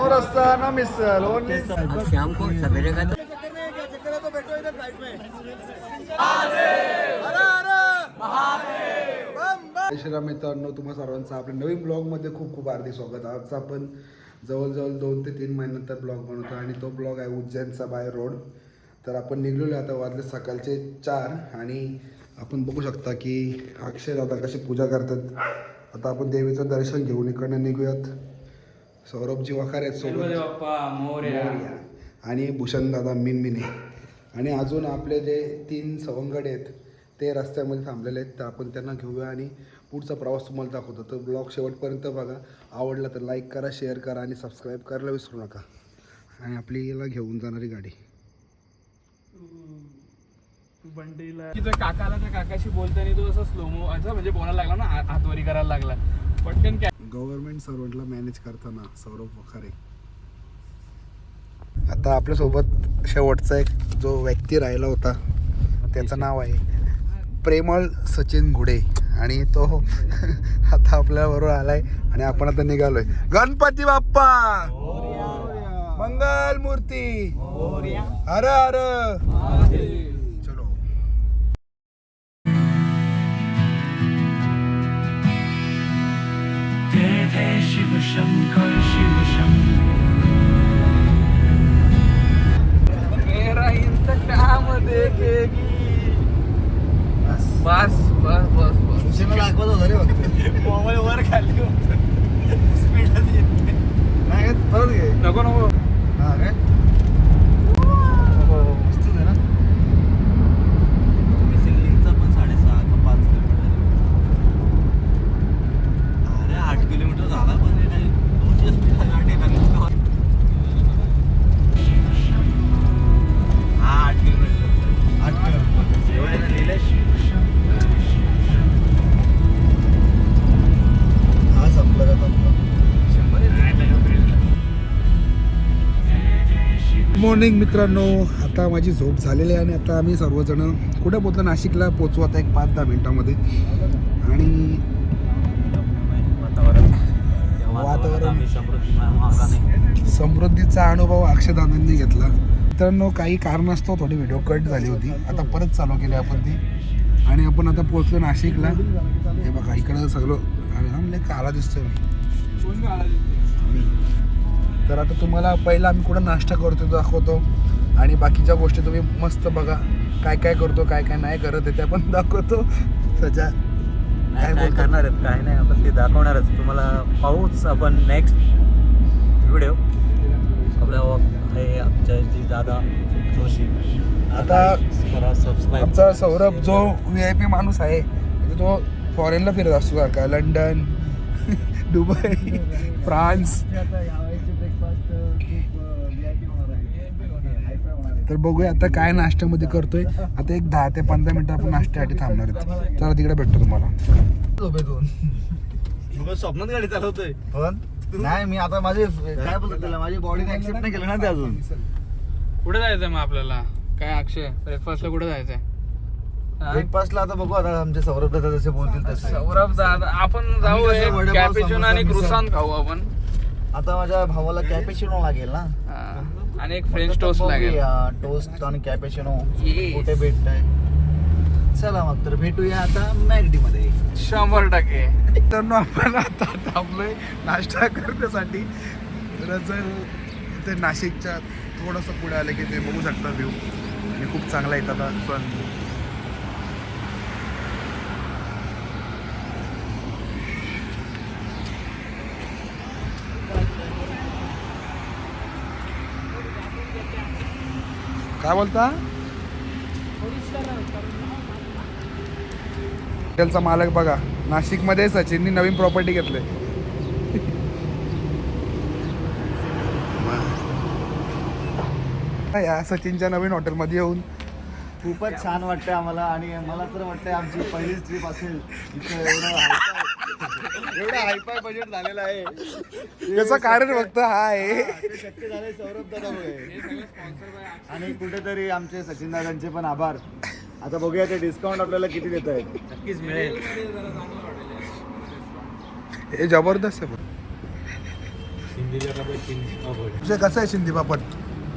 रस्सा ना मिसल ओनली शाम को सवेरे का श्रीराम मित्रांनो, तुम्हा सर्वांचं आपल्या नवीन ब्लॉगमध्ये खूप खूप हार्दिक स्वागत. आज आपण जवळजवळ 2 ते 3 महिन्यानंतर ब्लॉग बनवतो आणि तो ब्लॉग आहे उज्जैनचा बाय रोड. तर आपण निघलेलो आता, वाजले सकाळचे 4 आणि आपण बघू शकता की अक्षय दादा कशी पूजा करतात. आता आपण देवीचं दर्शन घेऊन इकडनं निघूयात. सौरभजी वखार आहेत सोबत, मोरया आणि भूषण दादा मिनमिने आणि अजून आपले जे 3 सवंगडे आहेत ते रस्त्यामध्ये थांबलेले आहेत. तर आपण त्यांना घेऊया आणि पुढचा प्रवास तुम्हाला दाखवतो. तर ब्लॉग शेवटपर्यंत बघा. आवडला तर लाईक करा, शेअर करा आणि सबस्क्राईब करायला विसरू नका. आणि आपली याला घेऊन जाणारी गाडी बंडीला काकाला त्या काकाशी बोलताना तो असं स्लोमो असं म्हणजे बोलायला लागला ना, हातवारी करायला लागला पटकन. गव्हर्नमेंट सर्वंटला मॅनेज करताना सौरभ वखारे. आता आपल्यासोबत शेवटचा एक जो व्यक्ती राहिला होता त्याचं नाव आहे प्रेमळ सचिन घुडे आणि तो आता आपल्याबरोबर आलाय आणि आपण आता निघालोय. गणपती बाप्पा मंगल मूर्ती हर हर. चलो. शिव शंकर शिव शंकर मेरा इंतकाम देखेगी. बस बस बस बस दाखवत होता रे फक्त मोबाईल वर खाली होत स्पीड नाही परत घे. नको नको. हा काय मस्त आहे ना. मिसिंगचा पण 6.5 का 5 किलोमीटर. अरे 8 किलोमीटर झाला पण हे काही 200 स्पीड गाडी लागली. 8 किलोमीटर 8 किलोमीटर एवढ्या लिहिलंय. हा संपला का संपला. मॉर्निंग मित्रांनो, आता माझी झोप झालेली आहे आणि आता आम्ही सर्वजण कुठे पोहोचलो, नाशिकला पोहोचू आता एक 5-10 मिनिटांमध्ये. आणि वातावरण समृद्धीचा अनुभव अक्षयदादांनी घेतला. मित्रांनो, काही कारणास्तव थोडी व्हिडिओ कट झाली होती, आता परत चालू केली आपण ती. आणि आपण आता पोहोचलो नाशिकला. हे बघा इकडं सगळं आम्ही काला दिसतोय मी. तर आता तुम्हाला पहिला आम्ही कुठं नाश्ता करतो दाखवतो आणि बाकीच्या गोष्टी तुम्ही मस्त बघा काय काय करतो काय काय नाही करत आहे ते आपण दाखवतो. सजा काय करणार आहेत काय नाही आपण ते दाखवणारच तुम्हाला. पाहूच आपण नेक्स्ट व्हिडिओ आपल्या हे आमच्या जी दादा जोशी. आता करा सबस्क्राईब. आमचा सौरभ जो VIP माणूस आहे म्हणजे तो फॉरेनला फिरत असतो सारखा. London Dubai France. तर बघूया आता काय नाश्त्यामध्ये करतोय. आता एक 10 ते 15 मिनिटं आपण नाश्त्यासाठी थांबणार आहेत. चला तिकडे भेटतो तुम्हाला. स्वप्नात गाडी चालवतोय पण नाही मी आता माझे काय बोलतो त्याला, माझी बॉडीने ऍक्सेप्ट नाही केलं ना ते अजून. कुठे जायचंय मग आपल्याला? काय अक्षय ब्रेकफास्टला कुठे जायचंय? ब्रेकफास्टला आता बघू. आता आमचे सौरभ दादा जसे बोलतील तसे. सौरभ दादा आपण जाऊ एक कॅपेचिनो आणि क्रुसान खाऊ आपण. आता माझ्या भावाला कॅपेचिनो लागेल ना आणि एक फ्रेंच टोस्ट लागेल. टोस्ट आणि कॅपेचिनो Yes. कुठे भेटताय? चला मग तर भेटूया आता मॅगडी मध्ये 100%. तर आपण आता थांबलोय नाश्ता करण्यासाठी. जर इथे नाशिकच्या थोडंसं पुढे आलं की ते बघू शकता व्ह्यू आणि खूप चांगला येतात आता पण. काय बोलता? हॉटेलचा मालक बघा. नाशिकमध्ये सचिननी नवीन प्रॉपर्टी घेतली. या सचिनच्या नवीन हॉटेलमध्ये येऊन खूपच छान वाटतंय आम्हाला. आणि मला तर वाटतंय आमची पहिलीच ट्रिप असेल. एवढा हायफाय बजेट झालेला आहे. त्याचं कारण फक्त हा आहे. ते शक्य झाले सौरभ दादामुळे. आणि कुठेतरी आमचे सचिन दादांचे पण आभार. आता बघूया ते डिस्काउंट आपल्याला किती देत आहेत. नक्कीच मिळेल. हे जबरदस्त आहे. तुझे कसं आहे सिंधी पापड?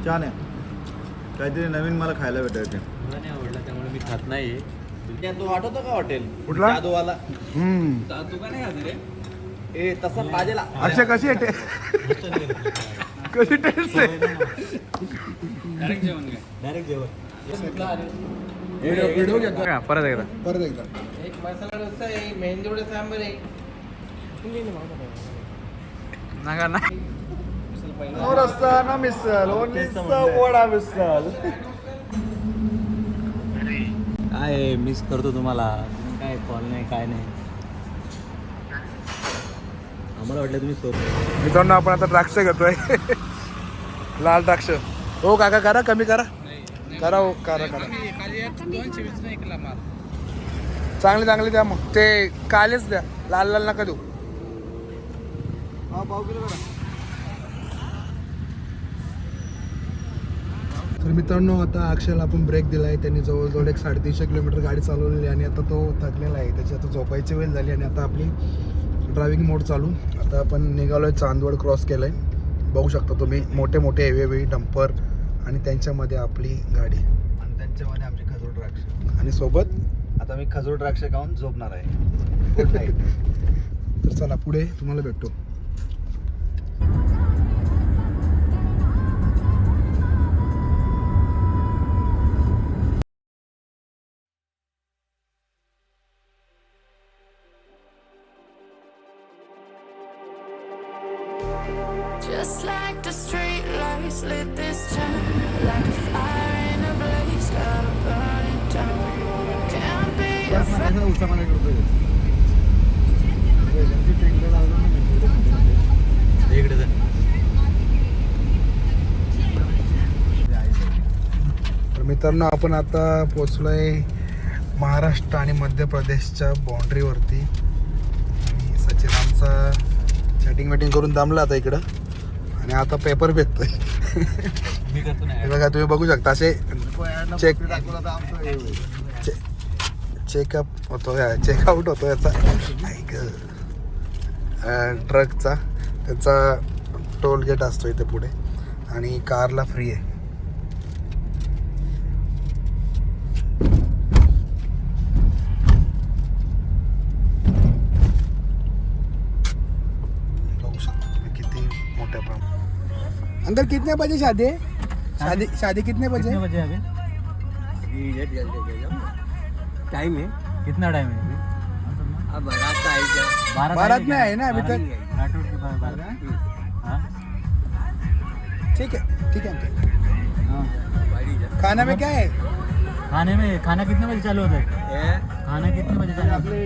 छान आहे, काहीतरी नवीन मला खायला भेटायचं. मला नाही आवडला त्यामुळे मी खात नाही. तो आठवतो का हॉटेल कुठला? जादूवाला? तू का नाही खात रे? ए तसा पाहिजे. अक्षय कशी आहे कशी टेस्ट आहे? डायरेक्ट जेवण काय? डायरेक्ट जेवण. व्हिडिओ घेतो परत एकदा. परत एकदा. एक मसाला डोसा आहे, मेहंदी वडे सांबर आहे. नका ना. नो रस्ता ना मिसल, ओनली वडा मिसल. काय मिस करतो तुम्हाला, काय कॉल नाही काय नाही. आम्हाला वाटलं तुम्ही सोबत. मित्रांनो आपण आता द्राक्ष घेतोय लाल द्राक्ष. हो काका करा, कमी करा, करा हो, करा करा. चांगले चांगले द्या मग. ते कालेच द्या, लाल लाल नका देऊ. हा पाव किलो करा. तर मित्रांनो आता अक्षयला आपण ब्रेक दिला आहे. त्यांनी जवळजवळ 1-3.5 किलोमीटर गाडी चालवलेली आणि आता तो थकलेला आहे. त्याची आता झोपायची वेळ झाली आणि आता आपली ड्रायव्हिंग मोड चालू. आता आपण निघालो आहे, चांदवड क्रॉस केलं आहे. बघू शकता तुम्ही मोठे मोठे हेवी डंपर आणि त्यांच्यामध्ये आपली गाडी आणि त्यांच्यामध्ये आमचे खजूर द्राक्ष. आणि सोबत आता मी खजूर द्राक्ष खाऊन झोपणार आहे. Good night. तर चला पुढे तुम्हाला भेटतो. Just like the street lights lit this town, like a fire in a blaze, gotta burn it down. Can't be afraid. इकडे जा. तर मित्रांनो आपण आता पोचलोय महाराष्ट्र आणि मध्य प्रदेशच्या बाउंड्रीवरती. आणि सचिन आमचा चॅटिंग वॅटिंग करून दमला आता इकडं आणि आता पेपर भेटतोय. मी करतो हे नाही. बघा तुम्ही बघू शकता असे चेक चेक. चेकअप होतो, चेकआउट होतो याचा ट्रकचा. त्याचा टोल गेट असतो इथे पुढे आणि कारला फ्री आहे. बघू शकता तुम्ही किती मोठ्या प्रमाणात. अंकल कितने बजे शादी है? शादी कितने बजे? कितने बजे अभी? टाइम है, कितना टाइम है अभी? अब बारात का आएगा. बारात में है ना अभी तक. राठौड़ के पास बारात. हाँ? ठीक है अंकल. खाना में क्या है? खाना कितने बजे चालू होता है? खाना कितने बजे चालू होता है?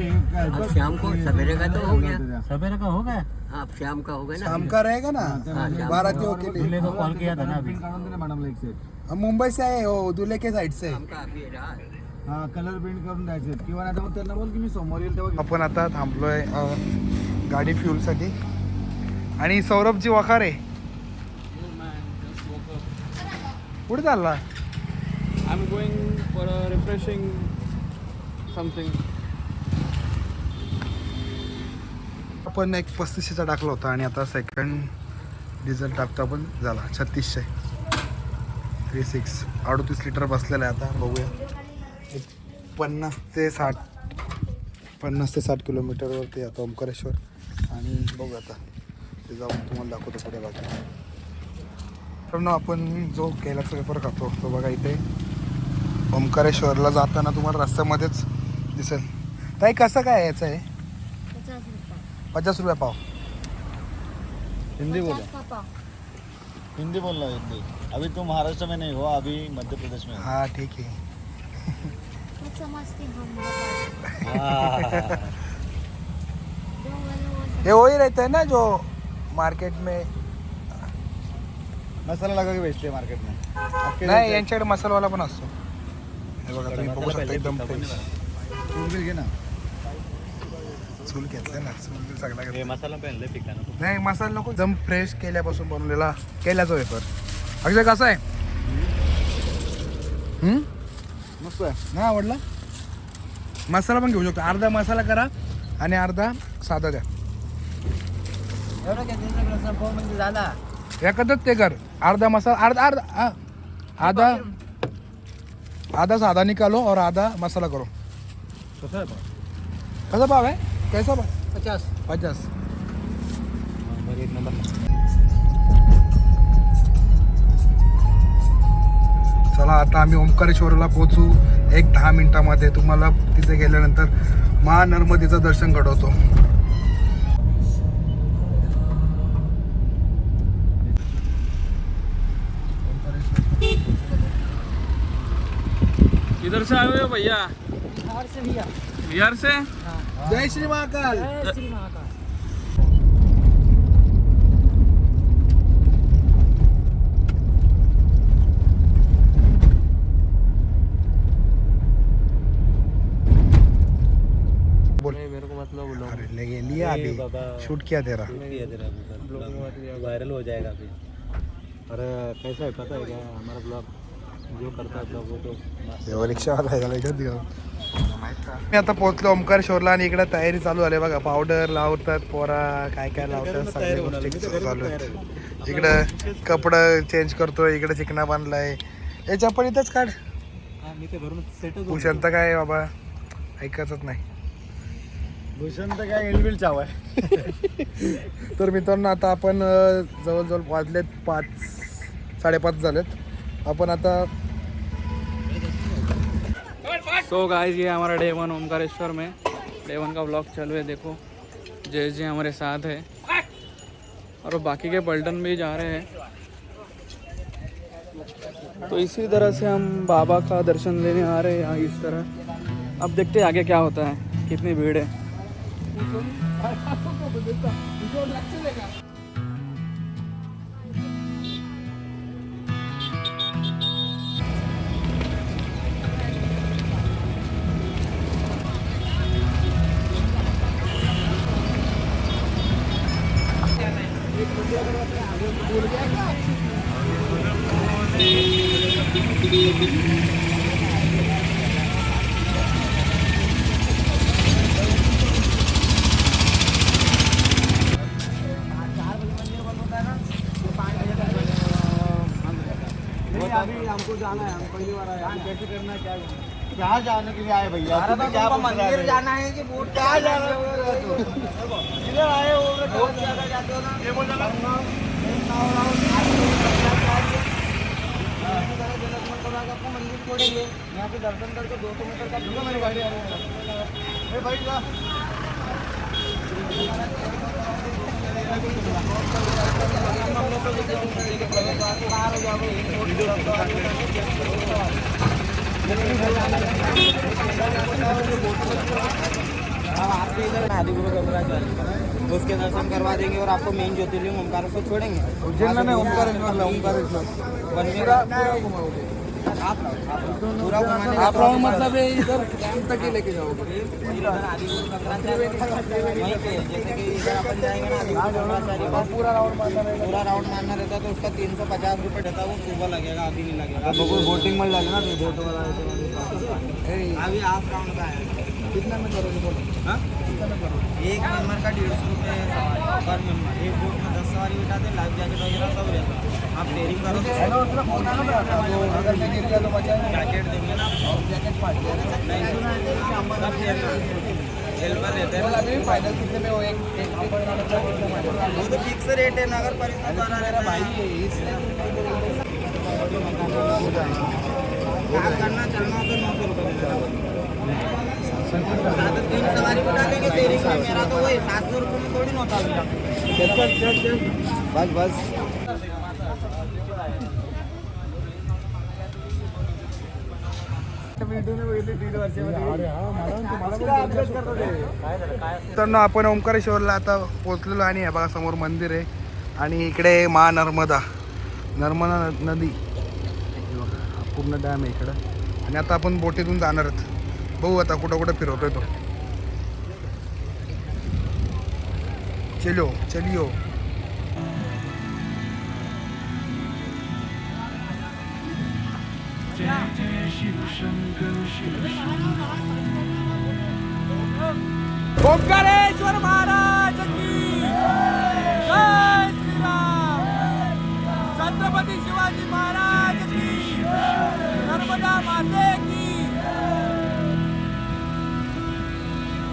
अब शाम को सवेरे का तो हो गया. सवेरे का हो गया. हाँ, अब शाम का हो गया ना. शाम का रहेगा ना बारातियों के लिए. दूल्हे को कॉल किया था ना अभी. मॅडमला एक सेट. हम मुंबई से आए हो, दूल्हे के साइड से. शाम का अभी रहा है. हा कलर प्रिंट करून द्यायचे किंवा नाही तर मग त्यांना बोल की मी समोर येईल तेव्हा. आपण आता थांबलोय गाडी फ्यूलसाठी. आणि सौरभजी वखारे कुठे चालला? I'm going for a refreshing something. आपण एक 3500चा टाकला होता आणि आता सेकंड डिझेल टाकतो आपण. झाला 3600. 36 38 लिटर बसलेलं आहे. आता बघूया एक 50 ते 60 किलोमीटरवरती आता ओंकारेश्वर. आणि बघू आता ते जाऊन तुम्हाला दाखवतो पुढे बाकी. पण आपण जो कैलास पेपर खातो तो बघा इथे ओंकारेश्वरला जाताना तुम्हाला रस्त्यामध्येच दिसेल. ताई कसं काय याचं आहे? 50 रुपये पाव. हिंदी बोला. हिंदी बोलना हिंदी. अभी तुम महाराष्ट्र में नहीं हो, अभी मध्य प्रदेश में हो. हाँ ठीक है. ये वही रहता है ना जो मार्केट में. मसाला लगा के बेचते मार्केट में. नाही यांच्याकडे मसालावाला पण असतो. हे बघा तुम्ही बघू शकता एकदम फ्रेश. चूल घे ना. चूल घेतलं ना, चूल सगळा घेतला. मसाला पहले पिका ना. नाही मसाला नको, एकदम फ्रेश केल्यापासून बनवलेला केल्याचा वेपर. अक्षय कसा आहे? मस्त आहे. नाही आवडला? मसाला पण घेऊ शकतो. अर्धा मसाला करा आणि अर्धा साधा द्या. एवढं काय त्याच्याकडे संपव म्हणजे झाला. एखादच ते कर. अर्धा मसाला आधा सादा निकालो और आधा मसाला करो. कसा भाव आहे? कैसा भाव? 50. एक नंबर. चला आता आम्ही ओंकारेश्वरला पोहोचू 10 मिनिटामध्ये. तुम्हाला तिथे गेल्यानंतर महानर्मदेचं दर्शन घडवतो. इधर से आए हो भैया? बिहार से. जय श्री महाकाल. बोल. मेरे को मतलब बोलो. अरे ले लिया अभी. शूट किया तेरा. वायरल हो जाएगा अभी. अरे कैसा है पता है क्या हमारा ब्लॉग जो करता है ब्लॉग वो तो तेव्हा रिक्षावाला आहे, त्याला इकडे दिलं. मी आता पोहोचलो ओंकारेश्वरला आणि इकडे तयारी चालू झाली बघा. पावडर लावतात पोरा, काय काय लावतात सगळ्या गोष्टी चालू आहेत. इकडं कपडं चेंज करतोय, इकडे चिकना बांधलाय. हे चप्पल इथंच काढ. मी ते भरून सेटच भूषण तर काय बाबा ऐकतच नाही. भूषण तर काय एलबिल चाव आहे. तर मित्रांनो आता आपण जवळजवळ वाजलेत 5-5:30 झालेत. आपण आता तो गाइस ये हमारा डे 1 ओमकारेश्वर में. डे 1 का व्लॉग चालू है. देखो जय जी हमारे साथ है और बाकी के पलटन भी जा रहे हैं. तो इसी तरह से हम बाबा का दर्शन लेने आ रहे हैं यहाँ इस तरह. अब देखते हैं आगे क्या होता है, कितनी भीड़ है. हमको जाना है, हम पहली बार आए. कैसे करना है, क्या कहाँ जाने के लिए आए भैया? क्या मंदिर जाना है कि बोट कहाँ जाना है? इधर आए हो बहुत ज्यादा जाते हो ना. ये बोल जाना आपको मंदिर छोड़ेंगे यहाँ पे दर्शन करके 200 मीटर का दूर मेरी गाड़ी आ रही है. भाई जा आपके इधर आदिगुरु गंगराज उसके दर्शन करवा देंगे और आपको मेन ज्योतिर्लिंग ओमकारेश्वर छोड़ेंगे. उज्जैन में ओमकारेश्वर पूरा घुमाने. आप लोग मतलब इधर कैंप तक ही लेके जाओगे? आदिगुरु गंगराचार्य वहीं पे जैसे कि इधर अपन जाएंगे ना आदिगुरु गंगराचार्य का पूरा राउंड मारना रहता है. तो उसका 350 रुपये रहता है. वो सुबह लगेगा, अभी नहीं लगेगा. बोटिंग में लगे ना बोट वाला अभी हाफ राउंड का है. कितना में करोगे बोट? हाँ एक मेंबर का 150 रुपये पर मेंबर. एक बोट में 10 सवारी बिठाते हैं. लाइफ जैकेट वगैरह सब रहता है. आप टेयरिंग करो तो अगर मैं गिर गया तो बचाएंगे. जैकेट देंगे ना, जैकेट फाट हेल्पर रहते हैं. अभी फाइनल कितने में हो? एक वो तो फिक्स रेट है. नगर परिषद वाला मेरा भाई काम करना चलना तो 900 रुपये. 3 सवारी को डालेंगे टेयरिंग में. मेरा तो वही 700 रुपये में थोड़ी नौता मिला. बस बस तर आपण ओंकारेश्वरला आता पोचलेलो आणि हे बघा समोर मंदिर आहे आणि इकडे महानर्मदा नदी हे बघा हा पूर्ण डॅम आहे इकडं. आणि आता आपण बोटीतून जाणार आहोत. बघू आता कुठं कुठं फिरवतोय तो. चलियो जय जय शिव शंकर शिव शंकर. ओमकारेश्वर महाराज की छत्रपती शिवाजी महाराज की, नर्मदा माते की.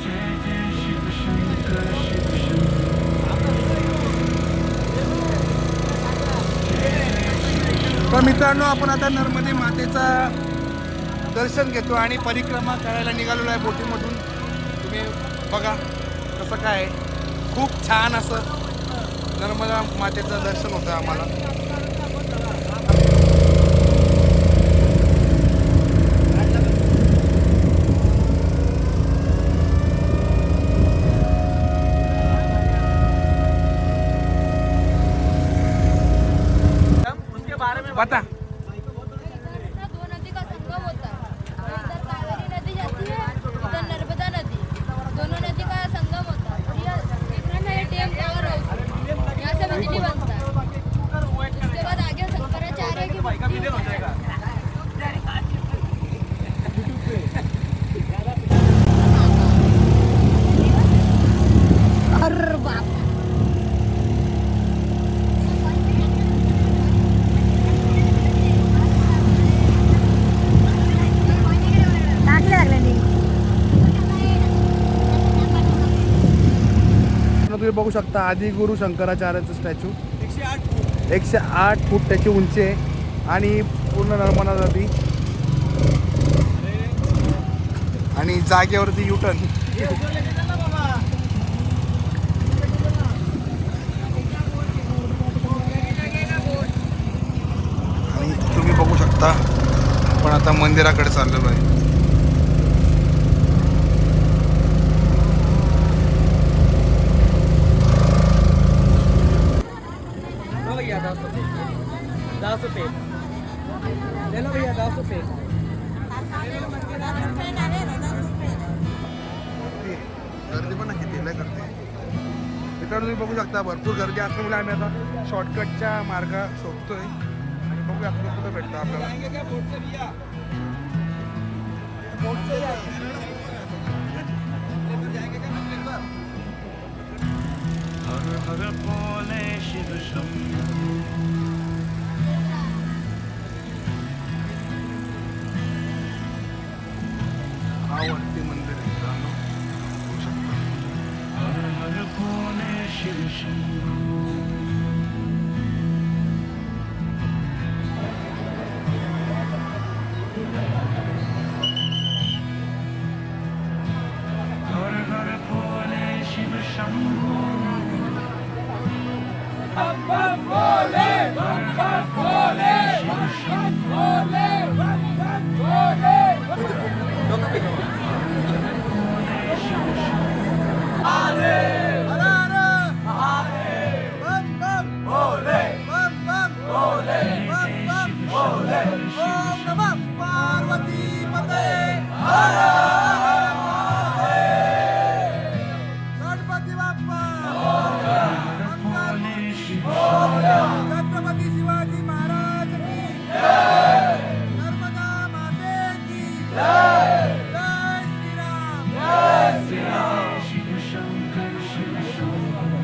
जय जय शिव शंकर शिव शंकर. तर मित्रांनो आपण आता नर्मदे मातेचा दर्शन घेतो आणि परिक्रमा करायला निघालेलो आहे बोटीमधून. तुम्ही बघा कसं काय आहे. खूप छान असं नर्मदा मातेचं दर्शन होतं आम्हाला. बता दो नदी का संगम होता है. इधर कावेरी नदी जाती है, इधर नर्मदा नदी. दोनों नदी का संगम होता है. और ये डिफरेंट है डैम टावर हाउस. यहाँ से बिजली बनता है. उसके बाद आगे शंकराचार्य की मूर्ति है. अरे बाप. तुम्ही बघू शकता आदिगुरु शंकराचार्याचं स्टॅच्यू. 108 फूट त्याची उंची आहे आणि पूर्ण नर्मदा नदी आणि जागेवरती युटर्न. आणि तुम्ही बघू शकता आपण आता मंदिराकडे चाललेलो आहे. गर्दी पण नाही किती लय गर्दी. मित्रांनो तुम्ही बघू शकता भरपूर गर्दी असल्यामुळे आम्ही आता शॉर्टकटच्या मार्ग शोधतोय आणि बघूया आपलं कुठं भेटतं आपल्याला. हर हर बोले शिव शंकर. हा वरती मंदिर आहे मित्रांनो बघू शकता. हर हर बोले शिव शंकर. हर हर बोले शिव शंकर. छत्रपती शिवाजी महाराज की, नर्मदा माते की, जय श्रीराम. शिव शंकर शिव शंकर.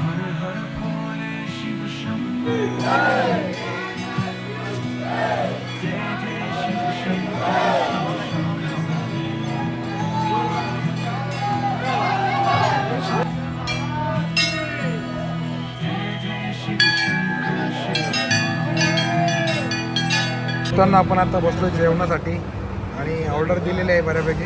हर हर बोले शिव शंकर. जय जय शिव शंकर. मित्रांनो आपण आता बसलो जेवणासाठी आणि ऑर्डर दिलेली आहे बऱ्यापैकी.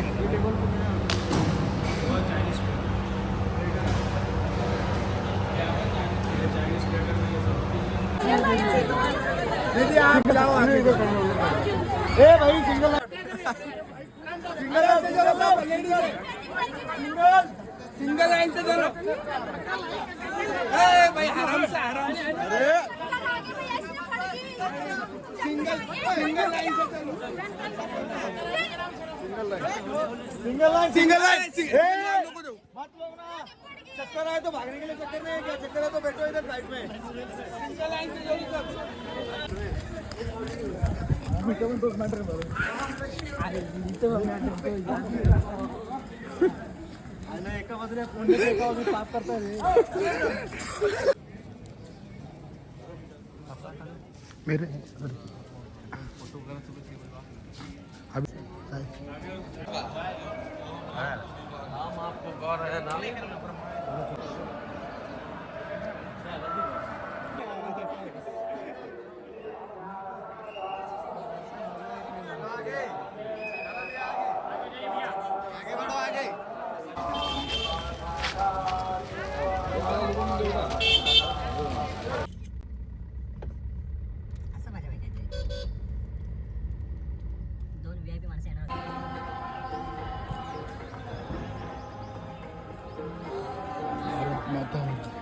सिंगल लाइन से चलो. भाई आराम से आराम से. सिंगल लाइन से चलो. सिंगल लाइन मत लोग ना. चक्कर आए तो भागने के लिए चक्कर नहीं है क्या? चक्कर है तो बैठो इधर साइड में. सिंगल लाइन से जल्दी सब. मेरे असं माझ्या माहिती दोन VIP माणसं येणार भारत माता